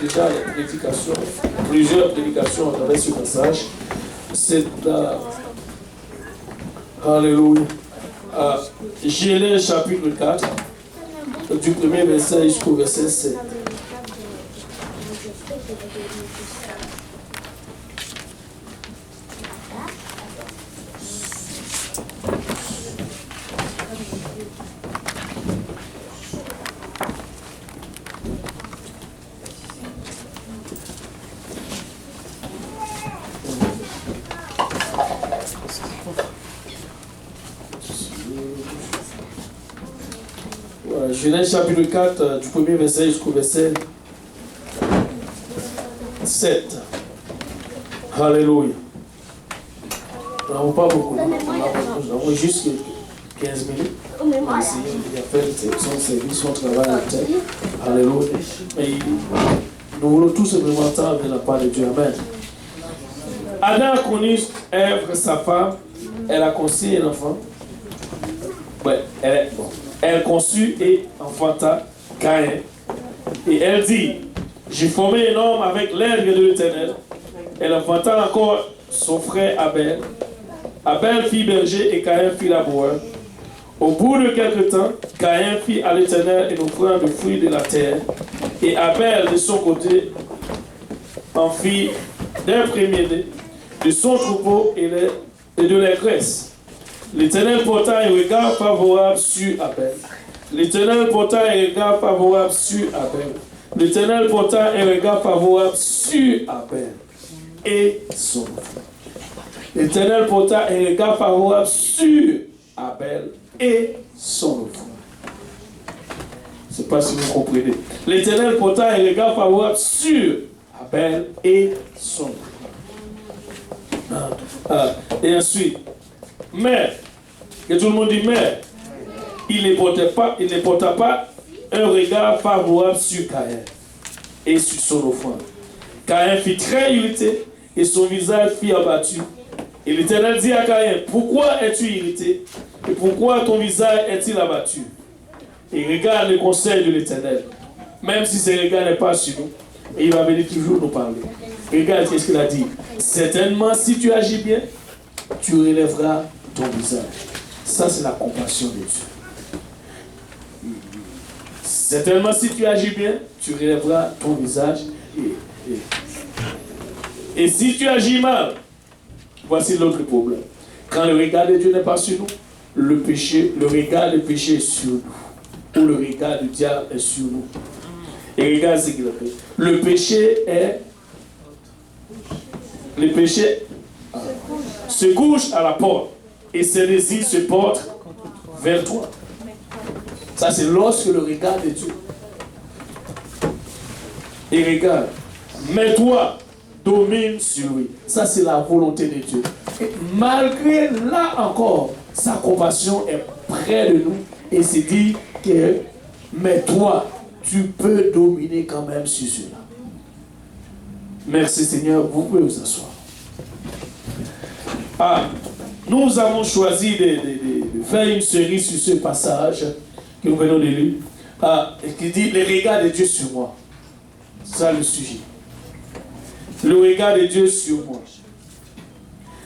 déjà les prédications, plusieurs prédications à travers ce passage. C'est Alléluia. Genèse chapitre 4, du premier verset jusqu'au verset 7. Genèse chapitre 4, du premier verset jusqu'au verset 7. Alléluia. Nous n'avons pas beaucoup. Nous avons juste 15 minutes. On va essayer de faire son service, son travail à terre. Alléluia. Mais nous voulons tout simplement entendre de la part de Dieu. Amen. Adam a connu Ève, sa femme. Elle a conçu un enfant. Ouais, elle conçut et enfanta Caïn. Et elle dit, j'ai formé un homme avec l'aide de l'Éternel. Elle enfanta encore son frère Abel. Abel fit berger et Caïn fit laboureur. Au bout de quelque temps, Caïn fit à l'Éternel une offrande de fruits de la terre. Et Abel, de son côté, en fit d'un premier-né de son troupeau et de la graisse. L'Éternel porta un regard favorable sur Abel. L'Éternel porta un regard favorable sur Abel. L'Éternel porta un regard favorable sur Abel et son enfant. L'Éternel porta un regard favorable sur Abel et son enfant. Je ne sais pas si vous comprenez. L'Éternel porta un regard favorable sur Abel et son enfant. Et ensuite, mais, que tout le monde dit mais, il ne porta pas un regard favorable sur Caïn et sur son offrande. Caïn fut très irrité et son visage fut abattu. Et l'Éternel dit à Caïn, pourquoi es-tu irrité et pourquoi ton visage est-il abattu? Et regarde le conseil de l'Éternel, même si ce regard n'est pas sur nous, et il va venir toujours nous parler. Regarde ce qu'il a dit. Certainement, si tu agis bien, tu relèveras ton visage. Ça, c'est la compassion de Dieu. Certainement, si tu agis bien, tu relèveras ton visage. Et si tu agis mal, voici l'autre problème. Quand le regard de Dieu n'est pas sur nous, le regard du péché est sur nous. Ou le regard du diable est sur nous. Et regarde ce qu'il a fait. Le péché se couche à la porte et ses désirs se portent vers toi. Ça, c'est lorsque le regard de Dieu. Et regarde, mais toi, domine sur lui. Ça, c'est la volonté de Dieu. Et malgré là encore, sa compassion est près de nous et se dit que, mais toi, tu peux dominer quand même sur cela. Merci Seigneur, vous pouvez vous asseoir. Nous avons choisi de faire une série sur ce passage que nous venons de lire, qui dit le regard de Dieu sur moi. C'est ça le sujet. Le regard de Dieu sur moi.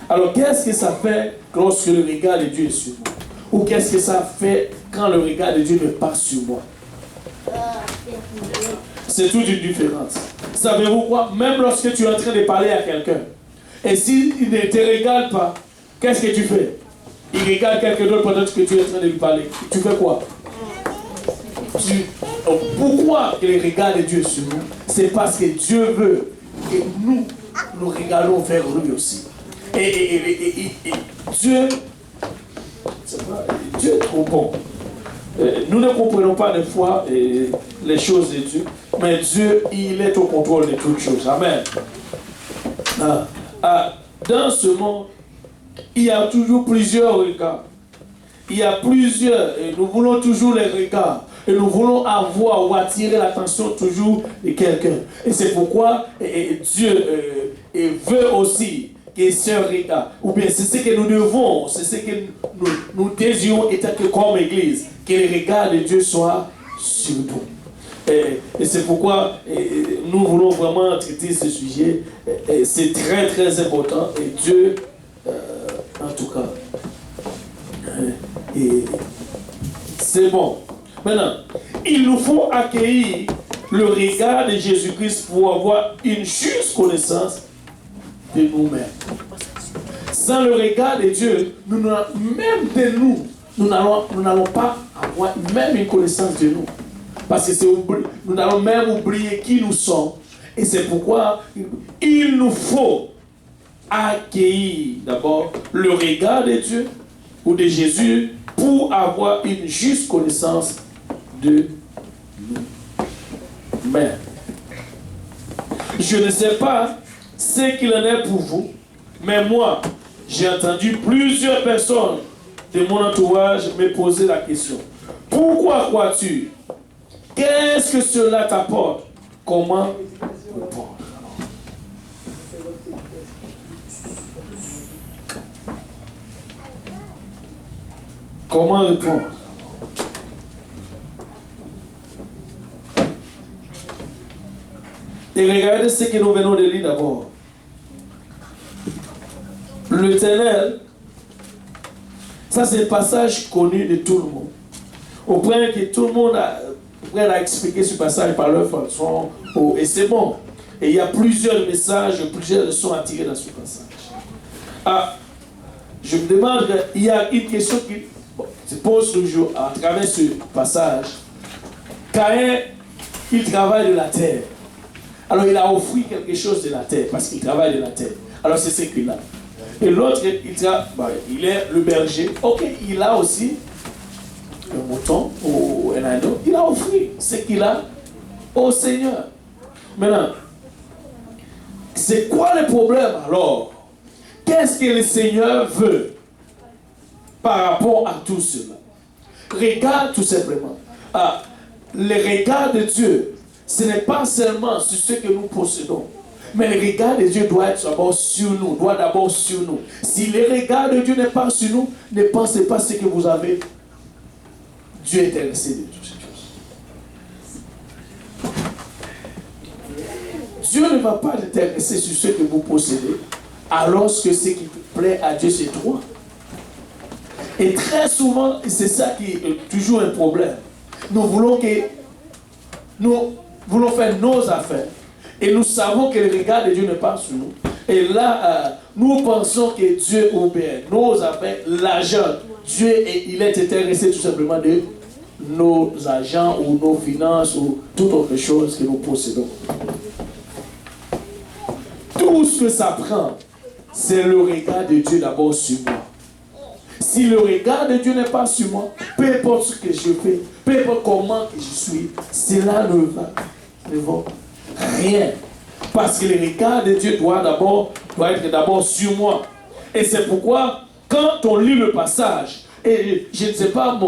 Alors qu'est-ce que ça fait lorsque le regard de Dieu est sur moi? Ou qu'est-ce que ça fait quand le regard de Dieu n'est pas sur moi? C'est toute une différence. Savez-vous quoi? Même lorsque tu es en train de parler à quelqu'un, et s'il ne te regarde pas, qu'est-ce que tu fais? Il regarde quelqu'un d'autre pendant que tu es en train de lui parler. Tu fais quoi? Pourquoi le regard de Dieu sur nous? C'est parce que Dieu veut que nous regardons vers lui aussi. Et Dieu est trop bon. Nous ne comprenons pas des fois les choses de Dieu, mais Dieu, il est au contrôle de toutes choses. Amen. Dans ce monde, il y a toujours plusieurs regards. Il y a plusieurs, et nous voulons toujours les regards. Et nous voulons avoir ou attirer l'attention toujours de quelqu'un. Et c'est pourquoi Dieu veut aussi que ce regard, ou bien c'est ce que nous devons, c'est ce que nous désirons étant que comme Église, que le regard de Dieu soit sur nous. Et c'est pourquoi nous voulons vraiment traiter ce sujet. C'est très très important. Et Dieu, en tout cas, et c'est bon. Maintenant, il nous faut accueillir le regard de Jésus-Christ pour avoir une juste connaissance de nous-mêmes. Sans le regard de Dieu, même de nous, nous n'allons pas avoir même une connaissance de nous. Parce que nous allons même oublier qui nous sommes. Et c'est pourquoi il nous faut accueillir d'abord le regard de Dieu ou de Jésus pour avoir une juste connaissance de nous. Mais je ne sais pas ce qu'il en est pour vous, mais moi, j'ai entendu plusieurs personnes de mon entourage me poser la question. Pourquoi crois-tu? Qu'est-ce que cela t'apporte? Comment répondre? Comment répondre? Et regardez ce que nous venons de lire d'abord. L'Éternel, ça c'est un passage connu de tout le monde. Au point que tout le monde a expliqué ce passage par leur façon. Et c'est bon. Et il y a plusieurs messages, plusieurs leçons à tirer dans ce passage. Ah, je me demande, il y a une question qui se pose toujours à travers ce passage. Caïn, il travaille de la terre. Alors il a offert quelque chose de la terre, parce qu'il travaille de la terre. Alors c'est ce qu'il a. Et l'autre, il est le berger. Ok, il a aussi un mouton ou un agneau. Il a offert ce qu'il a au Seigneur. Maintenant, c'est quoi le problème alors? Qu'est-ce que le Seigneur veut par rapport à tout cela? Regarde tout simplement. Le regard de Dieu, ce n'est pas seulement sur ce que nous possédons, mais le regard de Dieu doit être d'abord sur nous, Si le regard de Dieu n'est pas sur nous, ne pensez pas ce que vous avez. Dieu est intéressé de toutes ces choses. Dieu ne va pas t'intéresser sur ce que vous possédez, alors que ce qui plaît à Dieu, c'est toi. Et très souvent, c'est ça qui est toujours un problème. Nous voulons faire nos affaires. Et nous savons que le regard de Dieu n'est pas sur nous. Et là, nous pensons que Dieu obéit nos affaires, l'argent. Dieu, il est intéressé tout simplement de nos agents ou nos finances ou toute autre chose que nous possédons. Tout ce que ça prend, c'est le regard de Dieu d'abord sur moi. Si le regard de Dieu n'est pas sur moi, peu importe ce que je fais, peu importe comment que je suis, cela ne va rien. Parce que le regard de Dieu doit être d'abord sur moi. Et c'est pourquoi, quand on lit le passage, et je ne sais pas,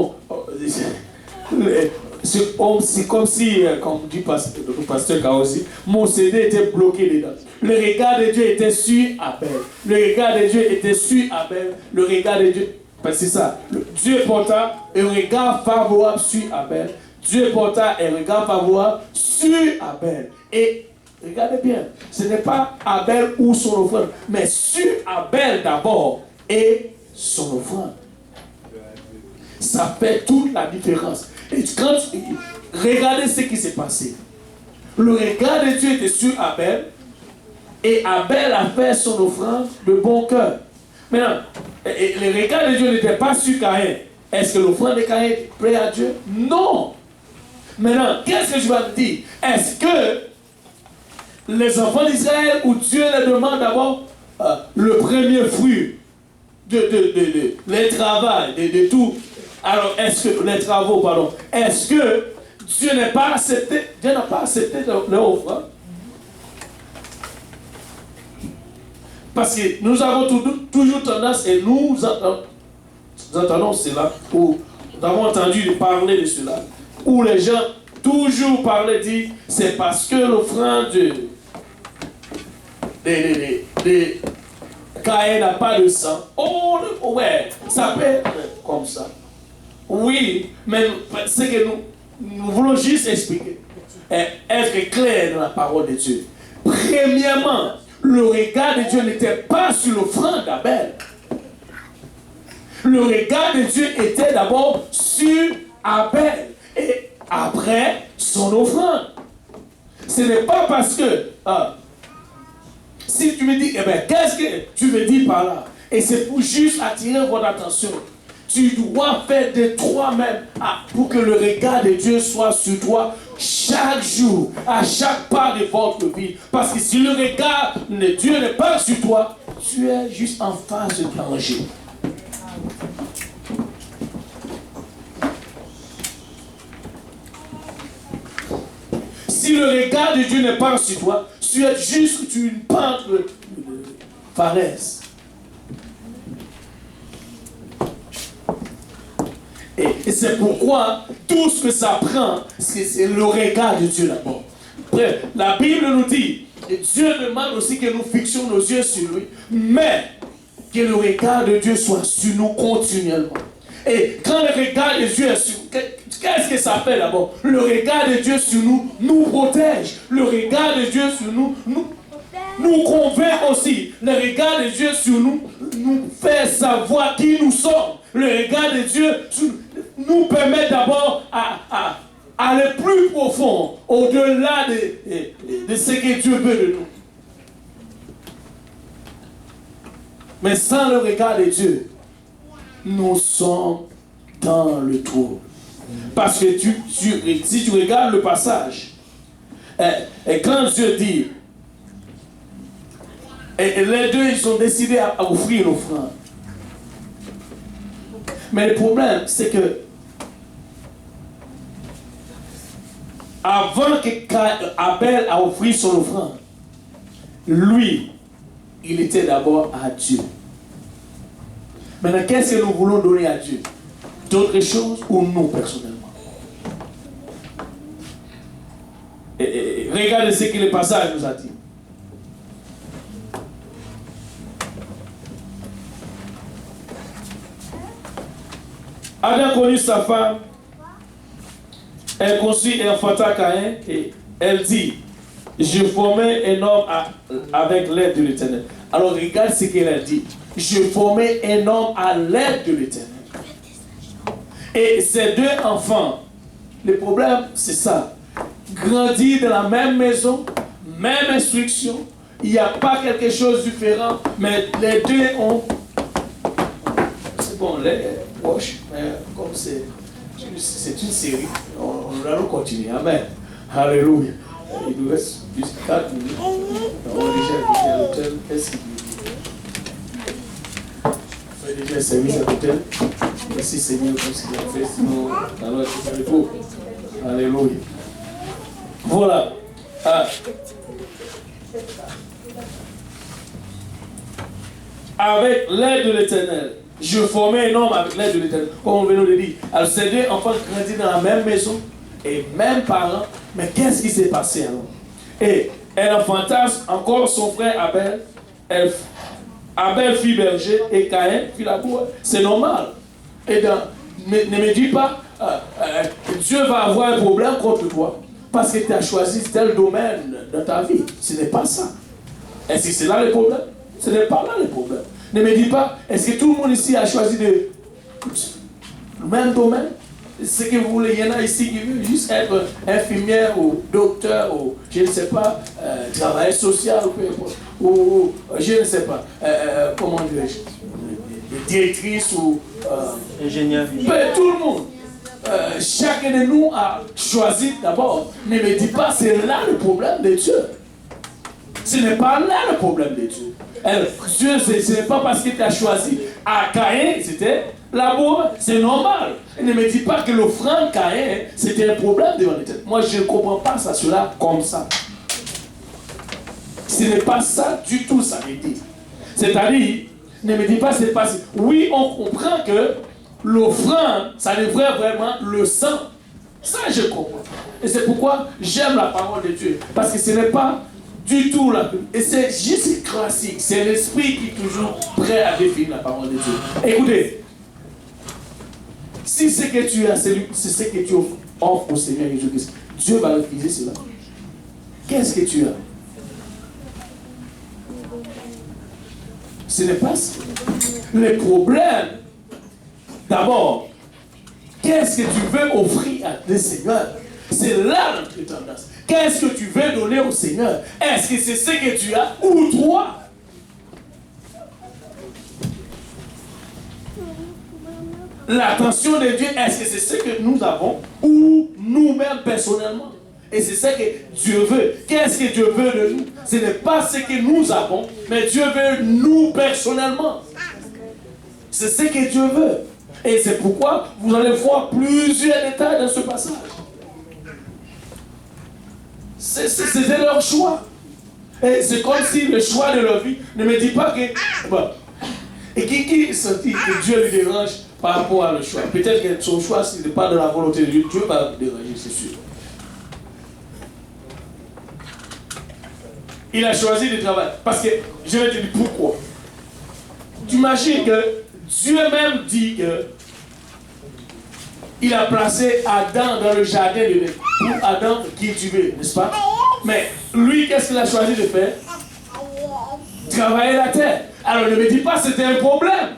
c'est comme si, comme dit le pasteur Kaosi, mon CD était bloqué dedans. Le regard de Dieu était sur Abel. Le regard de Dieu était sur Abel. Le regard de Dieu, parce que c'est ça. Dieu porta un regard favorable sur Abel. Dieu porta un regard favorable sur Abel. Et regardez bien, ce n'est pas Abel ou son offrande, mais sur Abel d'abord et son offrande. Ça fait toute la différence. Et quand regardez ce qui s'est passé. Le regard de Dieu était sur Abel et Abel a fait son offrande de bon cœur. Maintenant, le regard de Dieu n'était pas sur Caïn. Est-ce que l'offrande de Caïn plaît à Dieu? Non. Maintenant, qu'est-ce que je vais te dire? Est-ce que les enfants d'Israël, où Dieu leur demande d'abord le premier fruit les travaux, de tout. Alors, les travaux, pardon. Est-ce que Dieu n'a pas accepté leur offrande? Parce que nous avons toujours tendance, et nous entendons cela, ou nous avons entendu parler de cela, où les gens toujours parlaient, disent, c'est parce que l'offrande de Caïn n'a pas de sang. Oh, ouais, ça peut être comme ça. Oui, mais c'est que nous voulons juste expliquer. être clair dans la parole de Dieu. Premièrement, le regard de Dieu n'était pas sur l'offrande d'Abel. Le regard de Dieu était d'abord sur Abel et après son offrande. Ce n'est pas parce que si tu me dis, qu'est-ce que tu veux dire par là? Et c'est pour juste attirer votre attention. Tu dois faire de toi-même pour que le regard de Dieu soit sur toi chaque jour, à chaque pas de votre vie. Parce que si le regard de Dieu n'est pas sur toi, tu es juste en face de danger. Si le regard de Dieu n'est pas sur toi, tu es juste une pente de paresse. Et c'est pourquoi tout ce que ça prend, c'est le regard de Dieu d'abord. Après, la Bible nous dit, et Dieu demande aussi que nous fixions nos yeux sur lui, mais que le regard de Dieu soit sur nous continuellement. Et quand le regard de Dieu est sur nous, qu'est-ce que ça fait d'abord? Le regard de Dieu sur nous nous protège. Le regard de Dieu sur nous nous convainc aussi. Le regard de Dieu sur nous nous fait savoir qui nous sommes. Le regard de Dieu nous permet d'abord à aller plus profond, au-delà de ce que Dieu veut de nous. Mais sans le regard de Dieu, nous sommes dans le trou. Parce que si tu regardes le passage, et quand Dieu dit, et les deux, ils ont décidé à offrir l'offrande. Mais le problème, c'est que avant que Abel a offert son offrande, lui, il était d'abord à Dieu. Maintenant, qu'est-ce que nous voulons donner à Dieu? D'autres choses ou nous personnellement? Et regardez ce que le passage nous a dit. Adam connut sa femme, elle conçut et enfanta Caïn, et elle dit, je formais un homme avec l'aide de l'Éternel. Alors regarde ce qu'elle a dit. Je formais un homme à l'aide de l'Éternel. Et ces deux enfants, le problème c'est ça. Grandir dans la même maison, même instruction, il n'y a pas quelque chose de différent, mais les deux ont... C'est bon, les proches, mais comme c'est une série, on va continuer. Amen. Alléluia. Il nous reste juste 4 minutes. On a déjà écouté à l'hôtel. Qu'est-ce qu'il dit? On fait déjà un service à l'hôtel. Merci Seigneur pour ce qu'il a fait. Sinon, alors c'est le tout. Alléluia. Voilà. Avec l'aide de l'Éternel, je formais un homme avec l'aide de l'Éternel. Comme on vient de le dire. Alors, ces deux enfants grandissent dans la même maison et même parents. Mais qu'est-ce qui s'est passé alors? Et elle enfanta encore son frère Abel. Abel fit berger et Caïn fit labour. C'est normal. Et ne me dis pas, Dieu va avoir un problème contre toi parce que tu as choisi tel domaine dans ta vie. Ce n'est pas ça. Est-ce que c'est là le problème? Ce n'est pas là le problème. Ne me dis pas, est-ce que tout le monde ici a choisi le même domaine? Ce que vous voulez, il y en a ici qui veulent juste être infirmière ou docteur ou je ne sais pas, travailleur social ou peu importe. Ou je ne sais pas, comment dirais-je, directrice ou ingénieur. Tout le monde. Chacun de nous a choisi d'abord. Ne me dis pas, c'est là le problème de Dieu. Ce n'est pas là le problème de Dieu. Dieu, ce n'est pas parce que tu as choisi à Caïn, c'était l'amour, c'est normal. Et ne me dis pas que l'offrande Caïn, c'était un problème devant l'Éternel. Moi, je ne comprends pas ça, cela comme ça. Ce n'est pas ça du tout, ça veut dire. C'est-à-dire, ne me dis pas c'est pas... Oui, on comprend que l'offrande, ça devrait vraiment le sang. Ça, je comprends. Et c'est pourquoi j'aime la parole de Dieu. Parce que ce n'est pas du tout là. Et c'est juste classique. C'est l'esprit qui est toujours prêt à définir la parole de Dieu. Écoutez, si ce que tu as, c'est ce que tu offres au Seigneur Jésus-Christ, Dieu va refuser cela. Qu'est-ce que tu as? Ce n'est pas ça. Le problème, d'abord, qu'est-ce que tu veux offrir à le Seigneur? C'est là notre tendance. Qu'est-ce que tu veux donner au Seigneur? Est-ce que c'est ce que tu as ou toi? L'attention de Dieu, est-ce que c'est ce que nous avons ou nous-mêmes personnellement? Et c'est ce que Dieu veut. Qu'est-ce que Dieu veut de nous? Ce n'est pas ce que nous avons, mais Dieu veut nous personnellement. C'est ce que Dieu veut. Et c'est pourquoi vous allez voir plusieurs détails dans ce passage. C'était leur choix. Et c'est comme si le choix de leur vie ne me dit pas que... Bon, et qui se dit que Dieu lui dérange par rapport à le choix? Peut-être que son choix, ce n'est pas de la volonté de Dieu. Dieu va le déranger, c'est sûr. Il a choisi de travailler. Parce que, je vais te dire pourquoi. Tu imagines que Dieu même dit que il a placé Adam dans le jardin de l'Éden pour Adam cultiver, n'est-ce pas? Mais lui, qu'est-ce qu'il a choisi de faire? Travailler la terre. Alors ne me dis pas que c'était un problème.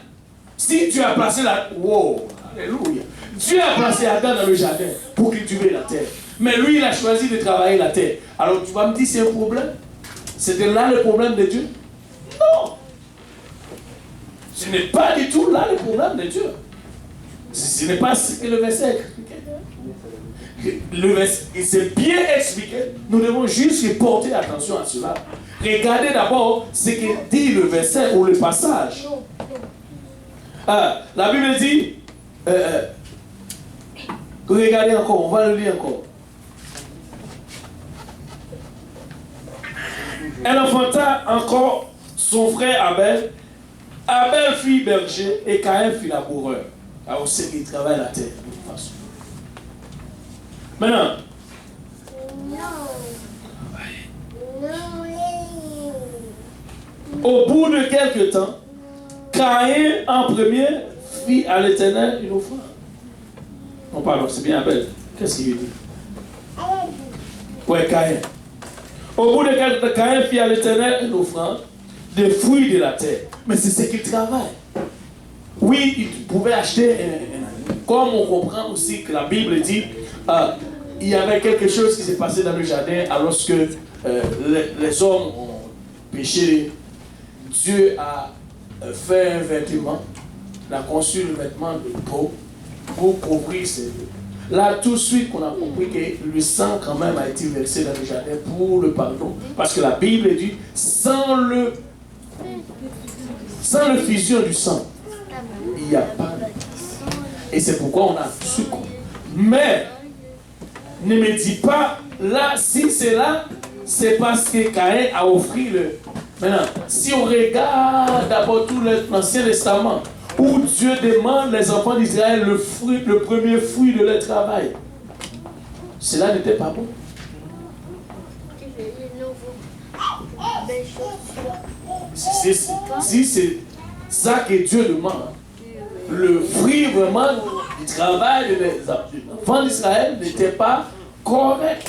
Si tu as placé la... Wow, alléluia. Dieu a placé Adam dans le jardin pour cultiver la terre. Mais lui, il a choisi de travailler la terre. Alors tu vas me dire c'est un problème? C'était là le problème de Dieu? Non. Ce n'est pas du tout là le problème de Dieu. Ce n'est pas ce que le verset explique. Le verset, c'est bien expliqué. Nous devons juste porter attention à cela. Regardez d'abord ce que dit le verset ou le passage. La Bible dit, regardez encore, on va le lire encore. Elle enfanta encore son frère Abel. Abel fit berger et Caïn fit laboureur. Alors c'est qu'il travaille la terre de toute façon. Maintenant, au bout de quelques temps, Caïn en premier fit à l'Éternel une offrande. Non, pardon, c'est bien Abel. Qu'est-ce qu'il dit? Ouais, Caïn. Au bout de quelques temps, Caïn fit à l'Éternel une offrande des fruits de la terre. Mais c'est ce qu'il travaille. Oui, il pouvait acheter un. Comme on comprend aussi que la Bible dit, il y avait quelque chose qui s'est passé dans le jardin alors que les hommes ont péché. Dieu a fait un vêtement, il a conçu le vêtement de peau pour couvrir ses deux. Là, tout de suite, qu'on a compris que le sang quand même a été versé dans le jardin pour le pardon. Parce que la Bible dit, sans le fusion du sang, il n'y a pas de grâce. Et c'est pourquoi on a su. Mais, ne me dis pas, là, si c'est là, c'est parce que Caïn a offert le... Maintenant, si on regarde d'abord tout l'Ancien Testament, où Dieu demande les enfants d'Israël le premier fruit de leur travail, cela n'était pas bon. Si c'est ça que Dieu demande, le fruit vraiment du travail des enfants d'Israël n'était pas correct.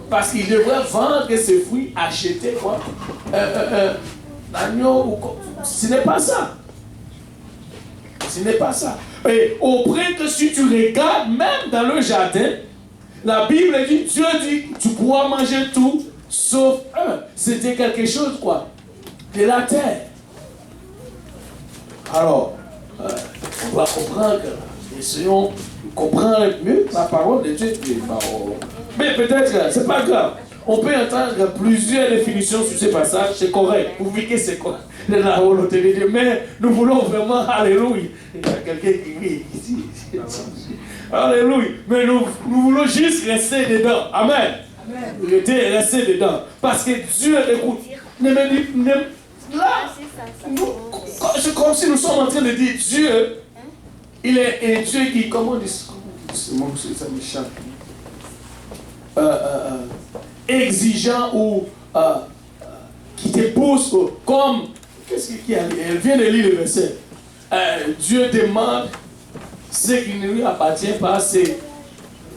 Parce qu'ils devraient vendre ces fruits, acheter quoi? L'agneau ou quoi? Ce n'est pas ça. Ce n'est pas ça. Et au point que si tu regardes, même dans le jardin, la Bible dit, Dieu dit, tu pourras manger tout, sauf un. C'était quelque chose, quoi? De la terre. Alors, on va comprendre, essayons de comprendre mieux la parole de Dieu. Mais peut-être, c'est pas grave. On peut entendre plusieurs définitions sur ces passages, c'est correct. Vous voyez que c'est quoi? La volonté de Dieu. Mais nous voulons vraiment, alléluia. Il y a quelqu'un qui rit ici. Alléluia. Mais nous voulons juste rester dedans. Amen. Rester dedans. Parce que Dieu, écoute, là, c'est comme si nous sommes en train de dire Dieu, il est un Dieu qui, comment on dit, c'est méchant. Exigeant ou qui te pousse comme qu'est-ce qu'il y a? Elle vient de lire le verset. Dieu demande ce qui ne lui appartient pas, c'est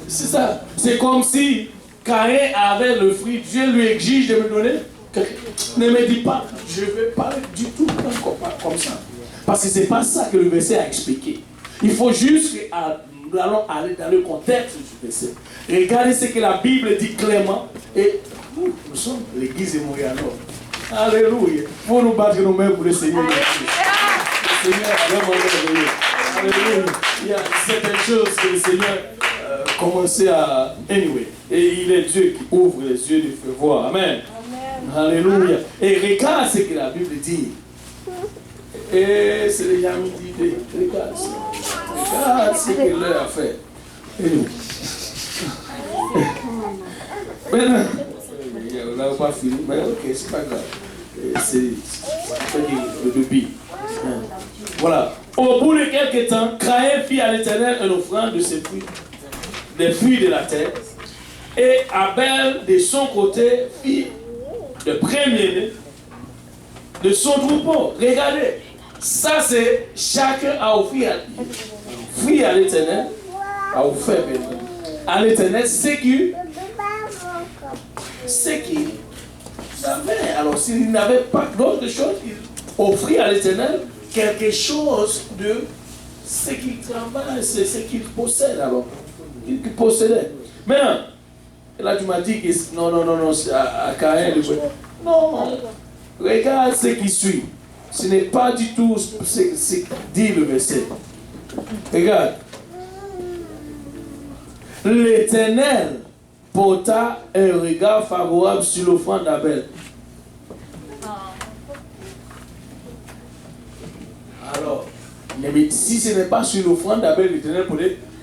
C'est ça. C'est comme si Caïn avait le fruit. Dieu lui exige de me donner. Ne me dis pas, je ne vais pas du tout comme ça. Parce que ce n'est pas ça que le verset a expliqué. Il faut juste que nous allons aller dans le contexte du verset. Regardez ce que la Bible dit clairement. Et nous sommes l'église de Montréal. Alléluia. Il faut nous battre nous-mêmes pour le Seigneur. Le Seigneur est vraiment merveilleux. Alléluia. Il y a certaines choses que le Seigneur commençait à... Anyway. Et il est Dieu qui ouvre les yeux du feu voir. Amen. Alléluia. Et regarde ce que la Bible dit. Et c'est déjà midi. Regarde ce que l'heure a fait. Maintenant, on n'a pas fini, mais ok, c'est pas grave. C'est le début. Voilà. Au bout de quelques temps, Caïn fit à l'Éternel une offrande de ses fruits, des fruits de la terre. Et Abel, de son côté, fit le premier-né de son troupeau. Regardez, ça c'est chacun a offert à l'Éternel, a offert à l'Éternel ce qu'il avait. Alors s'il n'avait pas d'autre chose, il offrit à l'Éternel quelque chose de ce qu'il travaille, c'est ce qu'il possède alors. Qu'il possédait. Maintenant, là tu m'as dit que non, à Caïn, non, regarde ce qui suit. Ce n'est pas du tout ce que dit le verset. Regarde. L'Éternel porta un regard favorable sur l'offrande d'Abel. Alors, si ce n'est pas sur l'offrande d'Abel, l'Éternel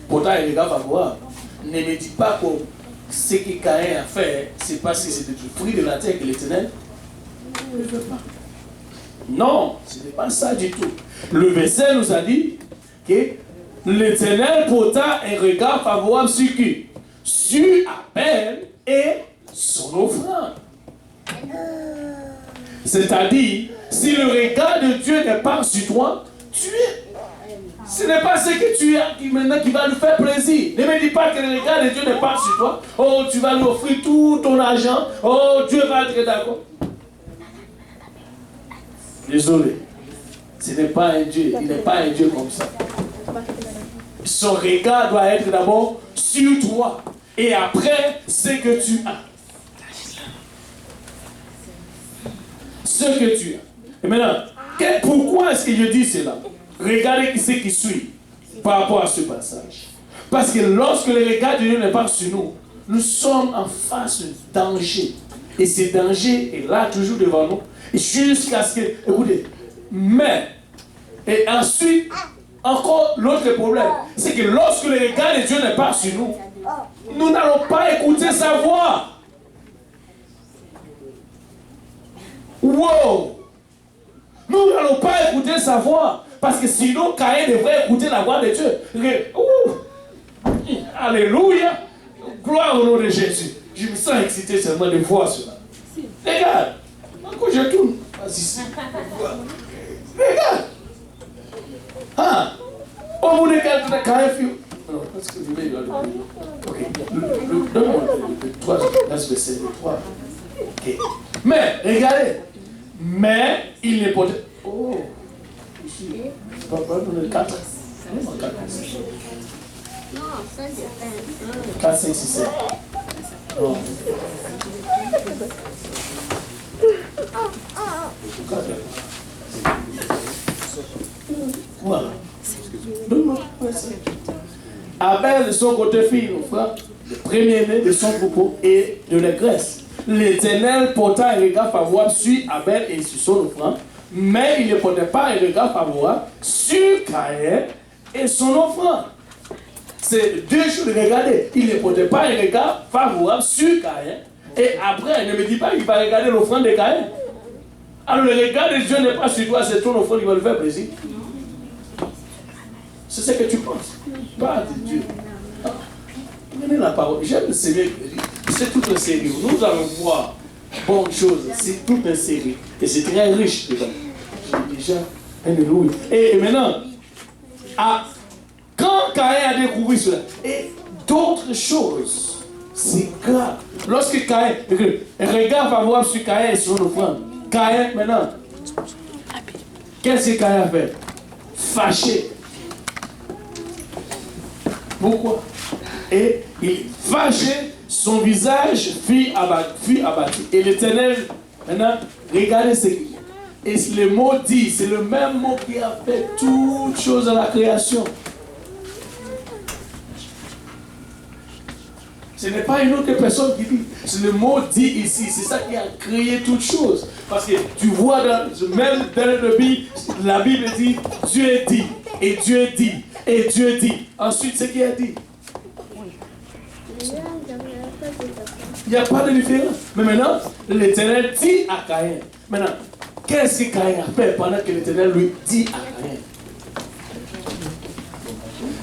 porta un regard favorable. Ne me dis pas que ce que Caïn a fait, c'est parce que c'est du fruit de la terre que l'Éternel ne veut pas. Non, ce n'est pas ça du tout. Le verset nous a dit que l'Éternel porta un regard favorable sur qui? Sur Abel et son offrande. C'est-à-dire, si le regard de Dieu n'est pas sur toi, tu es. Ce n'est pas ce que tu as qui va lui faire plaisir. Ne me dis pas que le regard de Dieu n'est pas sur toi. Oh, tu vas lui offrir tout ton argent. Oh, Dieu va être d'accord. Désolé. Ce n'est pas un Dieu. Il n'est pas un Dieu comme ça. Son regard doit être d'abord sur toi. Et après, ce que tu as. Ce que tu as. Et maintenant, pourquoi est-ce que je dis cela? Regardez ce qui suit par rapport à ce passage. Parce que lorsque le regard de Dieu n'est pas sur nous, nous sommes en face d'un danger. Et ce danger est là toujours devant nous. Jusqu'à ce que... Écoutez, mais... Et ensuite, encore l'autre problème, c'est que lorsque le regard de Dieu n'est pas sur nous, nous n'allons pas écouter sa voix. Wow! Nous n'allons pas écouter sa voix. Parce que sinon, Caïn devrait écouter la voix de Dieu. Alléluia! Gloire au nom de Jésus. Je me sens excité seulement de voir cela. Regarde. Quand je tourne. Vas-y. Regarde. Ah. Au bout de quelques temps, Caïn fit... Non, parce que je vais le... Ok. Donne-moi le 3. Là, je vais essayer le 3. Ok. Mais, regardez. Mais, il n'est pas... Oh. Ici. Pas le 4. Non, 4, 5, 4, 5, 6, 7. Non. Voilà. Abel de son côté fit l'offrande, le premier-né de son troupeau et de la graisse. L'Éternel porta un regard favorable sur Abel et sur son offrande, mais il ne portait pas un regard favorable sur Caïn et son offrande. C'est deux choses, regardez. Il ne portait pas un regard favorable sur Caïn. Et après, ne me dis pas qu'il va regarder l'offrande de Caïn. Alors le regard de Dieu n'est pas sur toi, c'est ton offrande qui va lui faire plaisir. C'est ce que tu penses. Pas de Dieu. Prenez la parole. J'aime le Seigneur. C'est toute une série. Nous allons voir bonnes choses. C'est toute une série. Et c'est très riche dedans. Déjà, alléluia. Et maintenant, quand Caïn a découvert cela, et d'autres choses. C'est grave. Lorsque Caïn, regarde favorable sur Caïn et sur l'offrande. Caïn, maintenant, qu'est-ce que Caïn a fait? Fâché. Pourquoi? Et il fâché, son visage fut abattu. Et l'Éternel, maintenant, regardez ce qu'il y a. Et le mot dit, c'est le même mot qui a fait toutes choses à la création. Ce n'est pas une autre personne qui dit. C'est le mot dit ici. C'est ça qui a créé toutes choses. Parce que tu vois, même dans la Bible dit, Dieu dit, et Dieu dit, et Dieu dit. Ensuite, ce qu'il a dit. Il n'y a pas de différence. Mais maintenant, l'Éternel dit à Caïn. Maintenant, qu'est-ce que Caïn a fait pendant que l'Éternel lui dit à Caïn?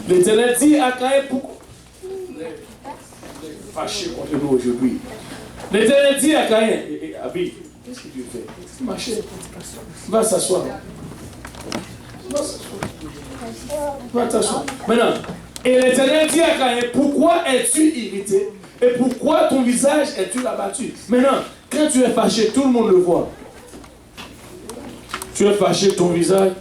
L'Éternel dit à Caïn pourquoi? Fâché contre nous aujourd'hui. L'Éternel dit à Caïn, Abi, qu'est-ce que tu fais? Ma chère, va s'asseoir. Va t'asseoir. Maintenant, et l'Éternel dit à Caïn, pourquoi es-tu irrité? Et pourquoi ton visage es-tu abattu? Maintenant, quand tu es fâché, tout le monde le voit. Tu es fâché, ton visage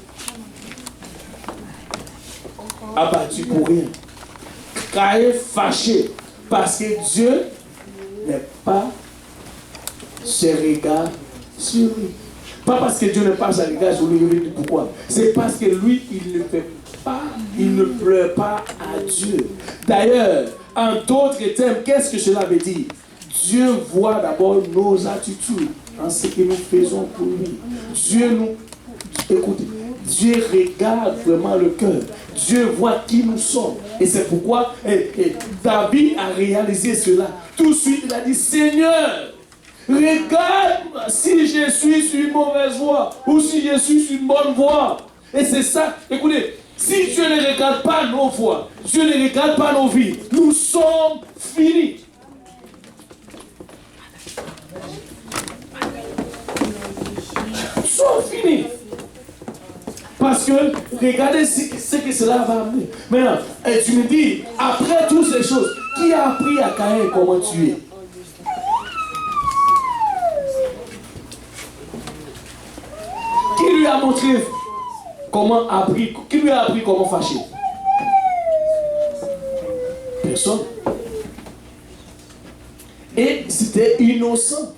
abattu pour rien. Caïn fâché. Parce que Dieu n'est pas ce regard sur lui. Pas parce que Dieu n'est pas ce regard sur lui. Pourquoi? C'est parce que lui, il ne fait pas, il ne pleure pas à Dieu. D'ailleurs, en d'autres termes, qu'est-ce que cela veut dire? Dieu voit d'abord nos attitudes en ce que nous faisons pour lui. Dieu nous... Écoutez, Dieu regarde vraiment le cœur. Dieu voit qui nous sommes. Et c'est pourquoi David a réalisé cela. Tout de suite, il a dit, Seigneur, regarde si je suis sur une mauvaise voie ou si je suis sur une bonne voie. Et c'est ça, écoutez, si Dieu ne regarde pas nos voies, Dieu ne regarde pas nos vies, nous sommes finis. Nous sommes finis. Parce que, regardez ce que cela va amener. Maintenant, et tu me dis, après toutes ces choses, qui a appris à Caïn comment tuer? Qui lui a montré comment appris? Qui lui a appris comment fâcher? Personne. Et c'était innocent.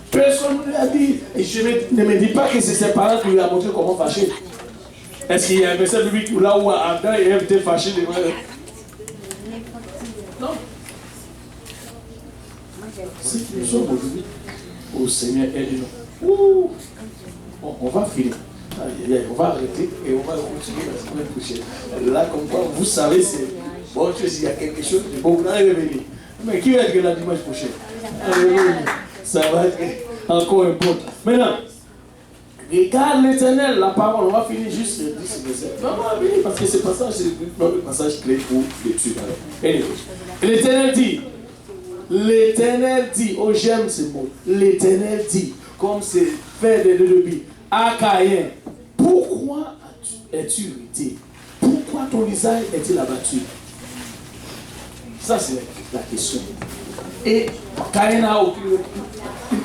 Personne ne lui a dit. Et je ne me dis pas que c'est ses parents qui lui ont montré comment fâcher. Est-ce qu'il y a un verset biblique là où Adam et Ève étaient fâchés devant eux? Non. Si nous sommes aujourd'hui, au Seigneur aide-nous. On va finir. On va arrêter et on va continuer la semaine prochaine. Là, comme quoi, vous savez, c'est bon, s'il y a quelque chose, bon, vous allez revenir. Mais qui va être là dimanche prochain? Ça va être encore important. Maintenant, regarde l'Éternel, la parole, on va finir juste le 10 verset. Non, on va finir parce que ce passage, c'est le passage clé pour l'étude. L'Éternel dit, oh j'aime ce mot, l'Éternel dit, comme c'est fait de Bible, à Caïn, pourquoi es-tu irrité? Pourquoi ton visage est-il abattu? Ça c'est la question. Et Caïn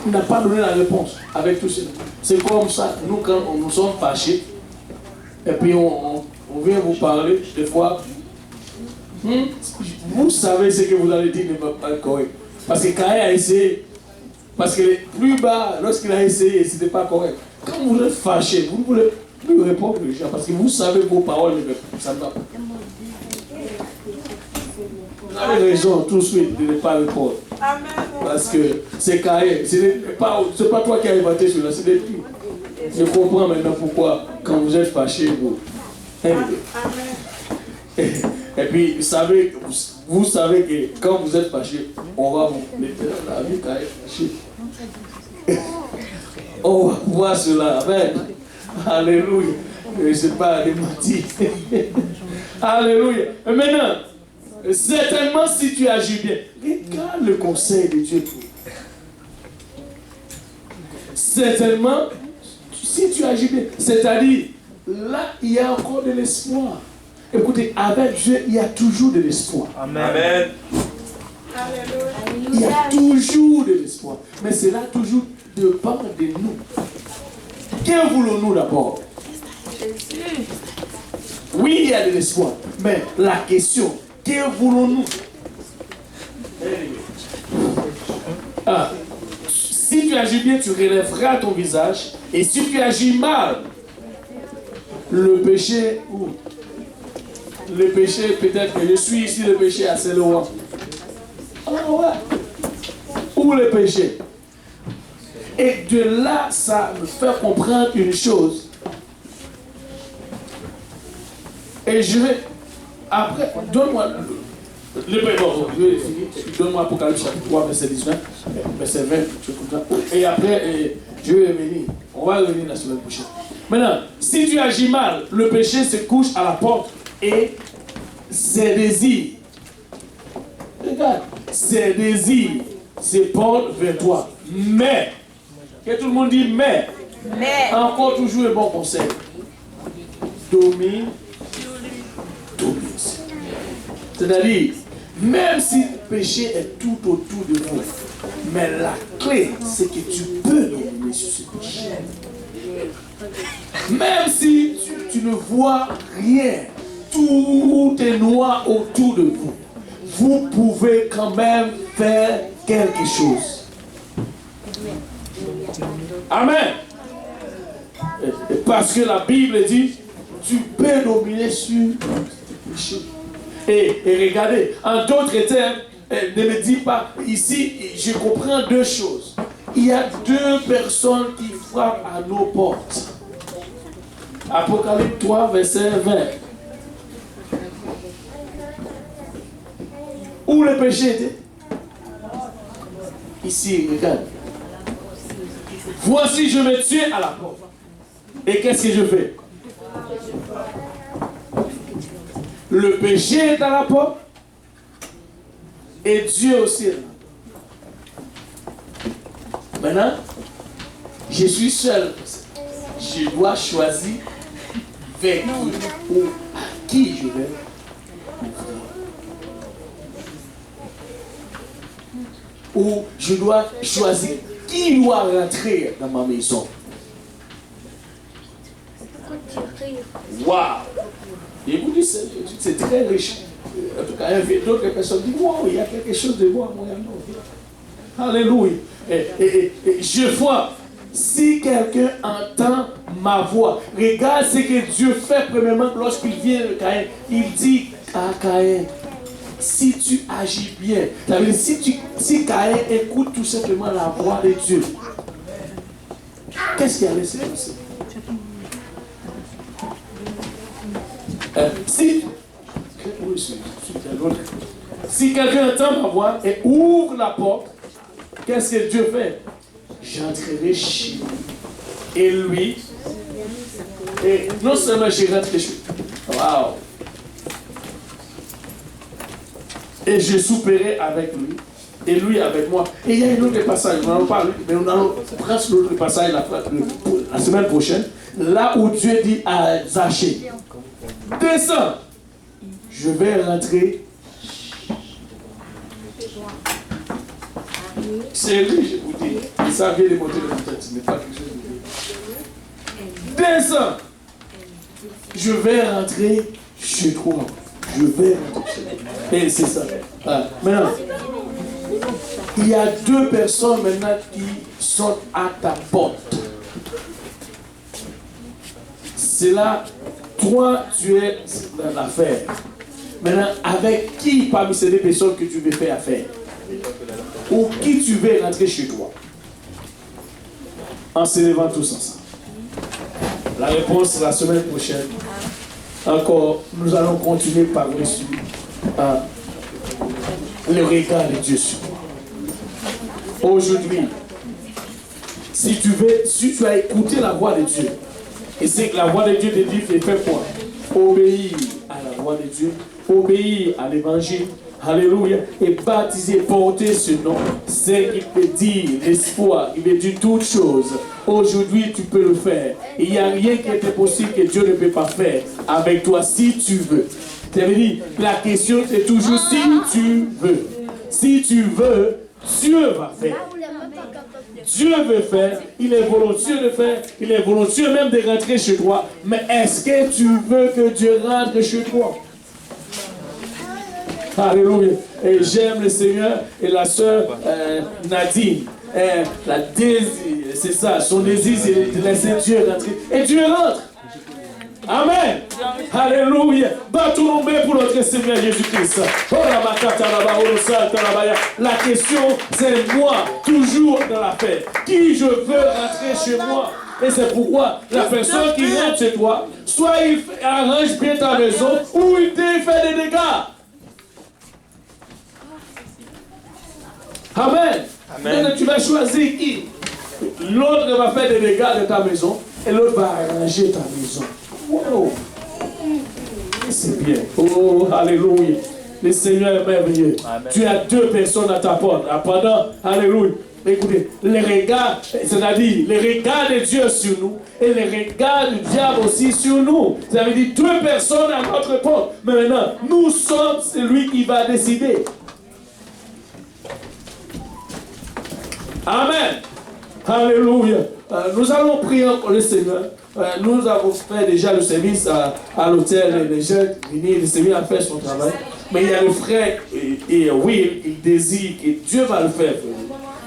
n'a pas donné la réponse avec tout cela. C'est comme ça, nous quand nous sommes fâchés, et puis on vient vous parler, des fois, vous savez ce que vous allez dire n'est pas correct. Parce que Caïn a essayé, parce que plus bas, lorsqu'il a essayé, ce n'était pas correct. Quand vous êtes fâché, vous ne voulez plus répondre aux gens, parce que vous savez vos paroles, ça ne va pas. Vous avez raison tout de suite de ne pas répondre. Amen. Parce que c'est Caïn. Ce n'est pas toi qui as inventé cela, c'est des filles. Je comprends maintenant pourquoi, quand vous êtes fâché, vous. Amen. Et puis, vous savez que quand vous êtes fâché, on va vous mettre dans la vie Caïn fâché. On va voir cela. Amen. Alléluia. Je ne sais pas démentir. Alléluia. Et maintenant, certainement si tu agis bien, regarde le conseil de Dieu pour toi. Certainement, si tu agis bien, c'est-à-dire, là, il y a encore de l'espoir. Écoutez, avec Dieu, il y a toujours de l'espoir. Amen. Il y a toujours de l'espoir. Mais cela toujours dépend de nous. Que voulons-nous d'abord? Oui, il y a de l'espoir. Mais la question, que voulons-nous? Si tu agis bien, tu relèveras ton visage. Et si tu agis mal, le péché, le péché, peut-être que je suis ici, le péché assez loin. Ah ouais. Ou le péché. Et de là, ça me fait comprendre une chose. Et je vais, après, donne-moi le bon, je vais finir. Donne-moi Apocalypse chapitre 3, verset 19, verset 20, et après, je vais revenir. On va revenir la semaine prochaine. Maintenant, si tu agis mal, le péché se couche à la porte et ses désirs. Regarde, ses désirs se portent vers toi. Mais, que tout le monde dit mais, encore toujours un bon conseil. Domine. C'est-à-dire, même si le péché est tout autour de vous, mais la clé, c'est que tu peux dominer sur ce péché. Même si tu ne vois rien, tout est noir autour de vous, vous pouvez quand même faire quelque chose. Amen. Parce que la Bible dit, tu peux dominer sur le péché. Et regardez, en d'autres termes, ne me dis pas, ici, je comprends deux choses. Il y a deux personnes qui frappent à nos portes. Apocalypse 3, verset 20. Où le péché était? Ici, regarde. Voici, je me tue à la porte. Et qu'est-ce que je fais? Le péché est à la porte et Dieu aussi est là. Maintenant, je suis seul. Je dois choisir vers qui ou à qui je vais ouvrir. Ou je dois choisir qui doit rentrer dans ma maison. Waouh! Et vous dites, c'est très riche. En tout cas, d'autres personnes disent, wow, il y a quelque chose de bon à moi. Alléluia. Et je vois, si quelqu'un entend ma voix, regarde ce que Dieu fait premièrement lorsqu'il vient de Caïn. Il dit à Caïn, si tu agis bien, si Caïn écoute tout simplement la voix de Dieu, qu'est-ce qui allait se passer? Si quelqu'un entend ma voix et ouvre la porte, qu'est-ce que Dieu fait? J'entrerai chez lui. Et lui, et non seulement je rentre chez lui, waouh! Et je souperai avec lui, et lui avec moi. Et il y a un autre passage, nous n'allons pas, mais nous allons prendre l'autre passage la semaine prochaine, là où Dieu dit à Zachée, descends, je vais rentrer. C'est lui, je vous dis. Ça vient de monter dans la tête, ce n'est pas quelque chose de bien. Descends, je vais rentrer chez toi. Je vais rentrer chez toi. Et c'est ça. Maintenant, il y a deux personnes maintenant qui sont à ta porte. C'est là. Toi, tu es dans l'affaire. Maintenant, avec qui parmi ces deux personnes que tu veux faire affaire? Ou qui tu veux rentrer chez toi? En se levant tous ensemble. La réponse la semaine prochaine. Encore, nous allons continuer par dessus le regard de Dieu sur toi. Aujourd'hui, si tu as écouté la voix de Dieu, et c'est que la voix de Dieu te dit, fais quoi? Obéir à la voix de Dieu, obéir à l'évangile, Alléluia. Et baptisé, porter ce nom, c'est qu'il peut dire l'espoir, il peut dire toutes choses. Aujourd'hui, tu peux le faire. Il n'y a rien qui est impossible que Dieu ne peut pas faire avec toi si tu veux. Ça veut dire, la question c'est toujours si tu veux. Si tu veux, Dieu va faire. Dieu veut faire, il est volontiers de faire, il est volontiers même de rentrer chez toi. Mais est-ce que tu veux que Dieu rentre chez toi? Alléluia. Et j'aime le Seigneur et la sœur Nadine. C'est ça, son désir c'est de laisser Dieu rentrer. Et Dieu rentre. Amen. Alléluia. Battons nos mains pour notre Seigneur Jésus-Christ. La question, c'est moi, toujours dans la paix. Qui je veux rentrer chez moi? Et c'est pourquoi la personne qui rentre chez toi, soit il arrange bien ta maison, ou il te fait des dégâts. Amen. Donc tu vas choisir qui? L'autre va faire des dégâts de ta maison, et l'autre va arranger ta maison. Wow. C'est bien. Oh, alléluia. Le Seigneur est merveilleux. Amen. Tu as deux personnes à ta porte. Pendant, alléluia. Écoutez, les regards, c'est-à-dire les regards de Dieu sur nous et les regards du diable aussi sur nous. Ça veut dire deux personnes à notre porte. Mais maintenant, nous sommes celui qui va décider. Amen. Alléluia. Nous allons prier encore le Seigneur. Nous avons fait déjà le service à l'hôtel. Les gens venaient, le Seigneur a fait son travail. Mais il y a le frère et oui, il désire que Dieu va le faire.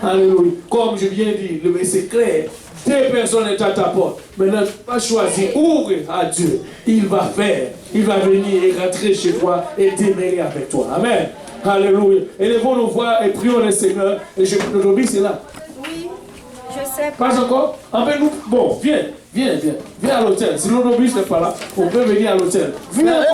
Alléluia. Comme je viens de dire, c'est clair. Deux personnes sont à ta porte. Maintenant, tu vas choisir, ouvre à Dieu. Il va faire. Il va venir et rentrer chez toi et demeurer avec toi. Amen. Alléluia. Élevons nos voix et prions le Seigneur. Et notre obéis, c'est là. Oui, je sais. Pas encore? Enfin, nous, bon, viens à l'hôtel. Si notre obéis n'est pas là, on peut venir à l'hôtel. Viens encore.